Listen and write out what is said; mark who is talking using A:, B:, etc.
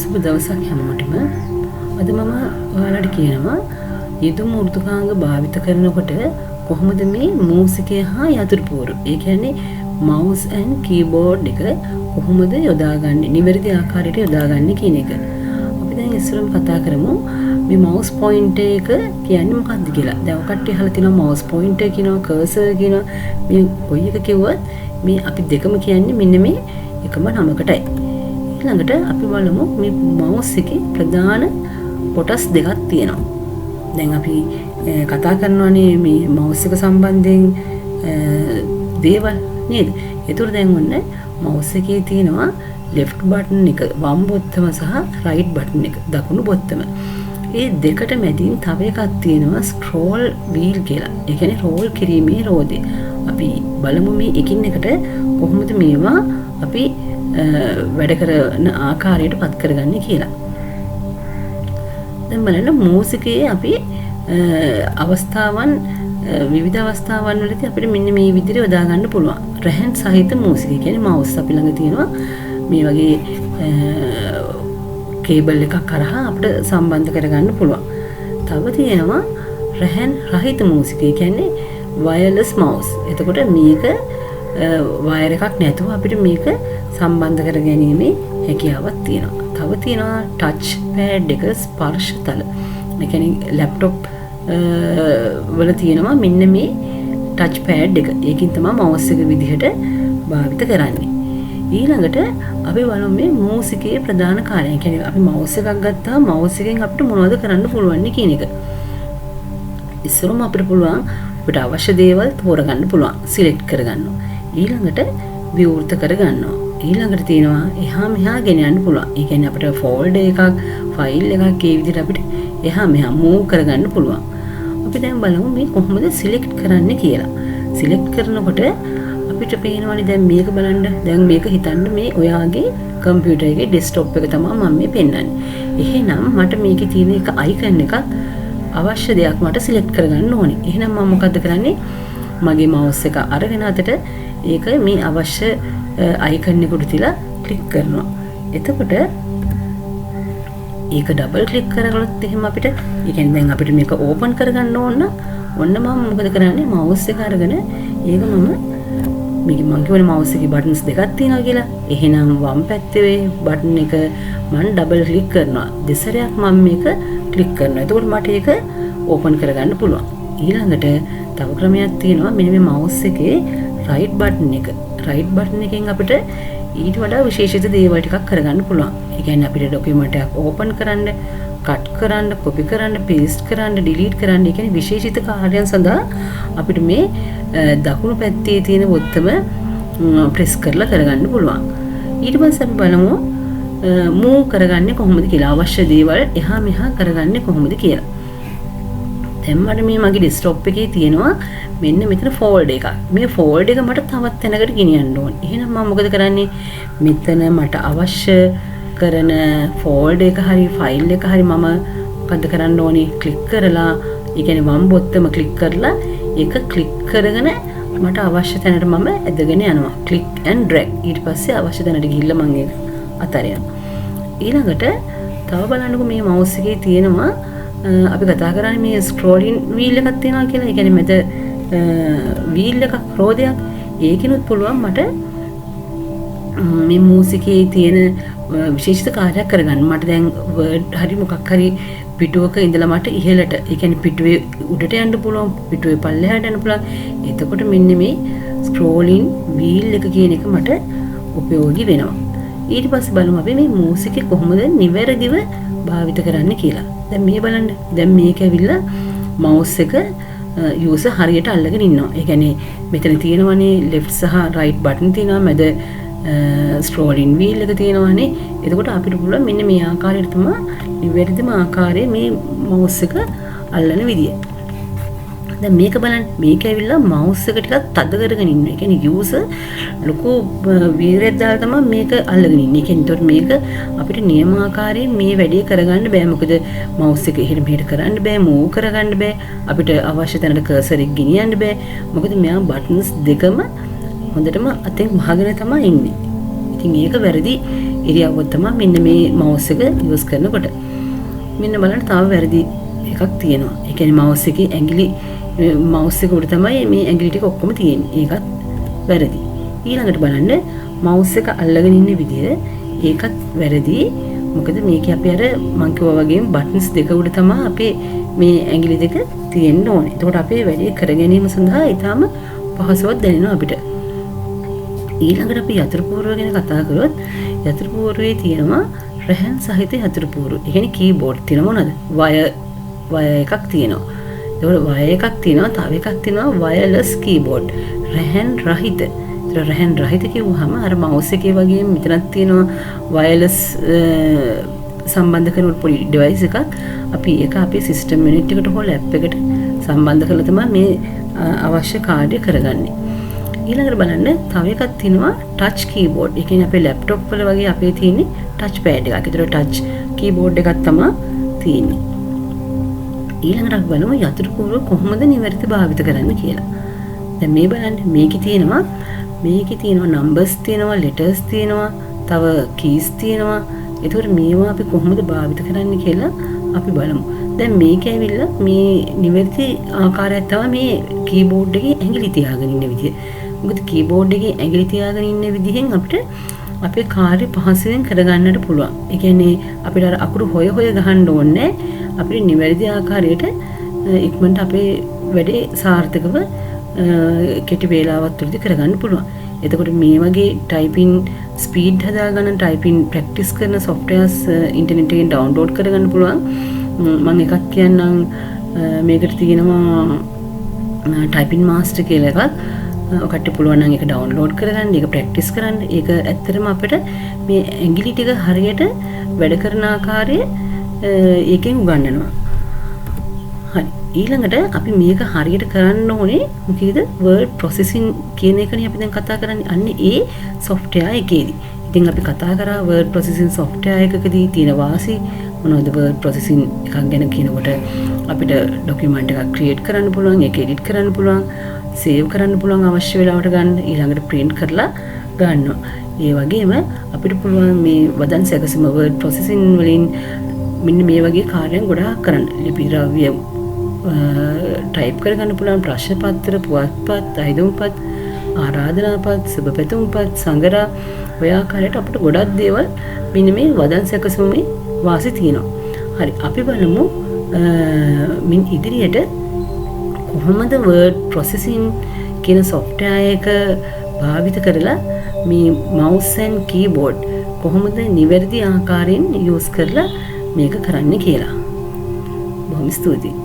A: සුබ දවසක් හැමෝටම. අද මම ඔයාලට කියනවා යෙදුම් මෘදුකාංග භාවිත කරනකොට කොහොමද මේ මූසිකය හා යතුරුපෝරු, ඒ කියන්නේ mouse and keyboard එක කොහොමද යොදාගන්නේ, නිවැරදි ආකාරයට යොදාගන්නේ කියන එක. අපි දැන් ඉස්සරම කතා කරමු මේ mouse pointer එක කියන්නේ මොකක්ද කියලා. දැන් ඔකට අහලා තියෙනවා mouse pointer කියනවා, cursor කියනවා. මේ කොයි එක කිව්වත් මේ අපි දෙකම කියන්නේ මෙන්න මේ එකම නමකටයි. ඊළඟට අපි බලමු මේ mouse එකේ ප්‍රධාන කොටස් දෙකක් තියෙනවා. දැන් අපි කතා කරනවානේ මේ mouse එක සම්බන්ධයෙන් දේවල් නේද? ඒතර දැන් ඔන්න mouse එකේ තියෙනවා left button එක වම් බොත්තම සහ right button එක දකුණු බොත්තම. ඒ දෙකට මැදින් තව එකක් තියෙනවා scroll wheel කියලා. ඒ කියන්නේ roll කිරීමේ රෝදය. අපි බලමු මේ එකින් එකට කොහොමද මේවා අපි වැඩ කරන ආකාරයට පත් කරගන්නේ කියලා. දැන් බලන්න මූසිකයේ අපි අවස්ථාවන් විවිධ අවස්ථාවන් වලදී අපිට මෙන්න මේ විදිහට යොදා ගන්න පුළුවන්. රැහන් සහිත මූසිකය කියන්නේ mouse අපි ළඟ තියෙනවා මේ වගේ කේබල් එකක් කරහා අපිට සම්බන්ධ කරගන්න පුළුවන්. තව තියෙනවා රැහන් රහිත මූසිකය කියන්නේ wireless mouse. එතකොට මේක වයර් එකක් නැතුව අපිට මේක සම්බන්ධ කර ගැනීමේ හැකියාවක් තියෙනවා. තව තියෙනවා ටච් පෑඩ් එක ස්පර්ශ තල. ඒ කියන්නේ ලැප්ටොප් වල තියෙනවා මෙන්න මේ ටච් පෑඩ් එක. ඒකින් තමයි mouse එක විදිහට භාවිත කරන්නේ. ඊළඟට අපි බලමු මේ මූසිකයේ ප්‍රධාන කාර්යය. ඒ කියන්නේ අපි mouse එකක් ගත්තාම mouse එකෙන් අපිට මොනවද කරන්න පුළුවන් කියන එක. ඉස්සරම අපිට පුළුවන් අපිට අවශ්‍ය දේවල් තෝරගන්න පුළුවන්, සිලෙක්ට් කරගන්නවා. ඊළඟට විවෘත කරගන්නවා. ඊළඟට තියෙනවා එහා මෙහා ගෙන යන්න පුළුවන්. ඒ කියන්නේ අපිට ෆෝල්ඩර් එකක්, ෆයිල් එකක් ඒ විදිහට අපිට එහා මෙහා මූව් කරගන්න පුළුවන්. අපි දැන් බලමු මේ කොහොමද සිලෙක්ට් කරන්න කියලා. සිලෙක්ට් කරනකොට අපිට පේනවනේ දැන් මේක බලන්න. දැන් මේක හිතන්න මේ ඔයාගේ කම්පියුටර් එකේ ඩෙස්ක්ටොප් එක තමයි මම මේ පෙන්නන්නේ. එහෙනම් මට මේකේ තියෙන එක අයිකන් එකක් අවශ්‍ය දෙයක් මට සිලෙක්ට් කරගන්න ඕනේ. එහෙනම් මම මොකද්ද කරන්නේ? මගේ mouse එක අරගෙන අතට ඒක මේ අවශ්‍ය අයිකන් එකට තියලා ක්ලික් කරනවා. එතකොට ඒක ඩබල් ක්ලික් කරගලොත් එහෙම අපිට ඒ කියන්නේ දැන් අපිට මේක ඕපන් කරගන්න ඕන. ඔන්න මම මොකද කරන්නේ? mouse එක අරගෙන ඒක මම කියවනේ mouse එකේ buttons දෙකක් තියෙනවා කියලා. එහෙනම් වම් පැත්තේ button එක මම ඩබල් ක්ලික් කරනවා. දෙසරයක් මම මේක ක්ලික් කරනවා. එතකොට මට ඒක ඕපන් කරගන්න පුළුවන්. ඊළඟට තව ක්‍රමයක් තියෙනවා මෙන්න මේ mouse එකේ right button එක. right button එකෙන් අපිට ඊට වඩා විශේෂිත දේවල් ටිකක් කරගන්න පුළුවන්. ඒ කියන්නේ අපිට ડોකියුමන්ට් එකක් ඕපන් කරන්න, කට් කරන්න, කොපි කරන්න, පේස්ට් කරන්න, ඩිලීට් කරන්න, ඒ කියන්නේ විශේෂිත කාර්යයන් සඳහා අපිට මේ දකුණු පැත්තේ තියෙන බොත්තම ප්‍රෙස් කරලා කරගන්න පුළුවන්. ඊට පස්සේ අපි බලමු මූව් කරගන්නේ කොහොමද කියලා. අවශ්‍ය දේවල් එහා මෙහා කරගන්නේ කොහොමද කියලා. දැන් මට මේ මගේ ඩෙස්ක්ටොප් එකේ තියෙනවා මෙන්න මෙතන ෆෝල්ඩර් එකක්. මේ ෆෝල්ඩර් එක මට තවත් තැනකට ගෙනියන්න ඕනේ. එහෙනම් මම මොකද කරන්නේ? මෙතන මට අවශ්‍ය කරන ෆෝල්ඩර් එක හරි ෆයිල් එක හරි මම මොකද කරන්න ඕනේ? ක්ලික් කරලා, ඒ කියන්නේ වම් බොත්තම ක්ලික් කරලා ඒක ක්ලික් කරගෙන මට අවශ්‍ය තැනට මම ඇදගෙන යනවා. Click and drag. ඊට පස්සේ අවශ්‍ය තැනට ගිහිල්ලා මම ඒක අතරිනවා. ඊළඟට තව බලන්නකො මේ mouse එකේ තියෙනවා අපි කතා කරන්නේ මේ ස්ක්‍රෝලින් වීල් එකක් තියෙනවා කියලා. ඒ කියන්නේ මෙතන වීල් එකක් රෝදයක්. ඒකිනුත් පුළුවන් මට මේ මූසිකයේ තියෙන විශේෂිත කාර්යයක් කරගන්න. මට දැන් වර්ඩ් හරි මොකක් හරි පිටුවක ඉඳලා මට ඉහළට, ඒ කියන්නේ පිටුවේ උඩට යන්න පුළුවන්, පිටුවේ පල්ලෙහාට යන්න පුළුවන්. එතකොට මෙන්න මේ ස්ක්‍රෝලින් වීල් එක කියන එක මට උපයෝගී වෙනවා. ඊට පස්සේ බලමු අපි මේ මූසිකේ කොහොමද නිවැරදිව භාවිත කරන්න කියලා. දැන් මේ බලන්න. දැන් මේක ඇවිල්ලා mouse එක user හරියට අල්ලගෙන ඉන්නවා. ඒ කියන්නේ මෙතන තියෙනවනේ left සහ right button තියෙනවා. මැද scrolling wheel එක තියෙනවනේ. එතකොට අපිට පුළුවන් මෙන්න මේ ආකාරයට තමයි නිවැරදිම ආකාරයේ මේ mouse එක අල්ලන විදිය. දැන් මේක බලන්න. මේක ඇවිල්ලා mouse එක ටිකක් තද කරගෙන ඉන්නවා. ඒ කියන්නේ user ලොකු වීරයක් දාලා තමයි මේක අල්ලගෙන ඉන්නේ. ඒ කියන්නේ මේක අපිට නියමාකාරයෙන් මේ වැඩේ කරගන්න බෑ. මොකද mouse එක එහෙට මෙහෙට කරන්න බෑ, move කරගන්න බෑ. අපිට අවශ්‍ය තැනට cursor එක ගෙනියන්න බෑ. මොකද මෙයා buttons දෙකම හොඳටම අතෙන් වහගෙන තමයි ඉන්නේ. ඉතින් ඒක වැරදි ඉරියව්ව තමයි මෙන්න මේ මවුස් එක යූස් කරනකොට. මෙන්න බලන්න තව වැරදි එකක් තියෙනවා. ඒ කියන්නේ මවුස් එකේ ඇඟිලි මවුස් එක උඩ තමයි මේ ඇඟිලි ටික ඔක්කොම තියෙන්නේ. ඒකත් වැරදි. ඊළඟට බලන්න මවුස් එක අල්ලගෙන ඉන්න විදිය ඒකත් වැරදි. මොකද මේකේ අපි අර මං කිව්වා වගේම බටන්ස් දෙක උඩ තමයි අපේ මේ ඇඟිලි දෙක තියෙන්න ඕනේ. එතකොට අපේ වැඩේ කර ගැනීම සඳහා ඊටාම පහසුවක් දැනෙනවා අපිට. ඊළඟට අපි යතුරු පුවරුව ගැන කතා කරොත් යතුරු පුවරුවේ තියෙනවා රැහන් සහිත යතුරු පුවරුව. ඒ කියන්නේ කීබෝඩ් තියෙන මොනවද? වයර් එකක් තියෙනවා. ඒතකොට වයර් එකක් තියෙනවා, තව එකක් තියෙනවා වයර්ලස් කීබෝඩ්. රැහන් රහිත. ඒතර රැහන් රහිත කිව්වහම අර මවුස් එකේ වගේම මෙතනක් තියෙනවා වයර්ලස් සම්බන්ධ කරන පොඩි ඩිවයිස් එකක්. අපි ඒක අපේ සිස්ටම් යුනිට් එකට හෝ ලැප් එකට සම්බන්ධ කරලා තමයි මේ අවශ්‍ය කාර්ය කරගන්නේ. ඊළඟට බලන්න තව එකක් තියෙනවා ටච් කීබෝඩ්. ඒ කියන්නේ අපේ ලැප්ටොප් වල වගේ අපේ තියෙන්නේ ටච් පෑඩ් එකක්. ඒතර ටච් කීබෝඩ් එකක් තමයි තියෙන්නේ. ඊළඟට අපි බලමු යතුරු පුවරුව කොහොමද නිවැරදි භාවිත කරන්න කියලා. දැන් මේ බලන්න මේකේ තියෙනවා නම්බර්ස් තියෙනවා, ලෙටර්ස් තියෙනවා, තව කීස් තියෙනවා. ඒතකොට මේවා අපි කොහොමද භාවිත කරන්න කියලා අපි බලමු. දැන් මේක ඇවිල්ලා මේ නිවැරදි ආකාරයක් තමයි මේ කීබෝඩ් එකේ ඇඟිලි තියාගෙන ඉන්න විදිය. මොකද කීබෝඩ් එකේ ඇඟිලි තියාගෙන ඉන්න විදිහෙන් අපිට අපේ කාර්ය පහසුවෙන් කරගන්නට පුළුවන්. ඒ කියන්නේ අපිට අර අකුරු හොය ගහන්න ඕනේ. අපිට නිවැරදි ආකාරයට ඉක්මනට අපේ වැඩේ සාර්ථකව කෙටි වේලාවක් තුළදී කරගන්න පුළුවන්. එතකොට මේ වගේ ටයිපින් ස්පීඩ් හදාගන්න ටයිපින් ප්‍රැක්ටිස් කරන සොෆ්ට්වෙයාර්ස් ඉන්ටර්නෙට් එකෙන් ඩවුන්ලෝඩ් කරගන්න පුළුවන්. මම එකක් කියන්නම් මේකට තියෙනවා ටයිපින් මාස්ටර් කියලා එකක්. ඔකට පුළුවන් නම් ඒක ඩවුන්ලෝඩ් කරගන්න, ඒක ප්‍රැක්ටිස් කරන්න. ඒක ඇත්තටම අපිට මේ ඇඟිලි ටික හරියට වැඩ කරන ආකාරය ඒකෙන් උගන්වනවා. හරි. ඊළඟට අපි මේක හරියට කරන්න ඕනේ මොකද වර්ඩ් ප්‍රොසෙසින් කියන එකනේ අපි දැන් කතා කරන්නේ. අන්න ඒ සොෆ්ට්වෙයාර් එකේදී. ඉතින් අපි කතා කරා වර්ඩ් ප්‍රොසෙසින් සොෆ්ට්වෙයාර් එකකදී තියෙන වාසි මොනවද? වර්ඩ් ප්‍රොසෙසින් එකක් ගැන කියනකොට අපිට ඩොකියුමන්ට් එකක් ක්‍රියේට් කරන්න පුළුවන්, ඒක එඩිට් කරන්න පුළුවන්, සේව් කරන්න පුළුවන් අවශ්‍ය වෙලාවට ගන්න, ඊළඟට print කරලා ගන්නවා. ඒ වගේම අපිට පුළුවන් මේ වදන් සැකසීම වර්ඩ් ප්‍රොසෙසින් වලින් මෙන්න මේ වගේ කාර්යයන් ගොඩාක් කරන්න. ලිපි ද්‍රව්‍ය ටයිප් කරගන්න පුළුවන්, ප්‍රශ්න පත්‍ර, පුවත්පත්, අයිදුම්පත්, ආරාධනාපත්, සුබපැතුම්පත්, සංගරා ඔය ආකාරයට අපිට ගොඩක් දේවල් මෙන්න මේ වදන් සැකසීමේ වාසි තියෙනවා. හරි, අපි බලමු මින් ඉදිරියට කොහොමද වර්ඩ් ප්‍රොසෙසින් කියන සොෆ්ට්වෙයාර් එක භාවිත කරලා මේ mouse and keyboard කොහොමද නිවැරදි ආකාරයෙන් යූස් කරලා මේක කරන්න කියලා. බොහොම ස්තුතියි.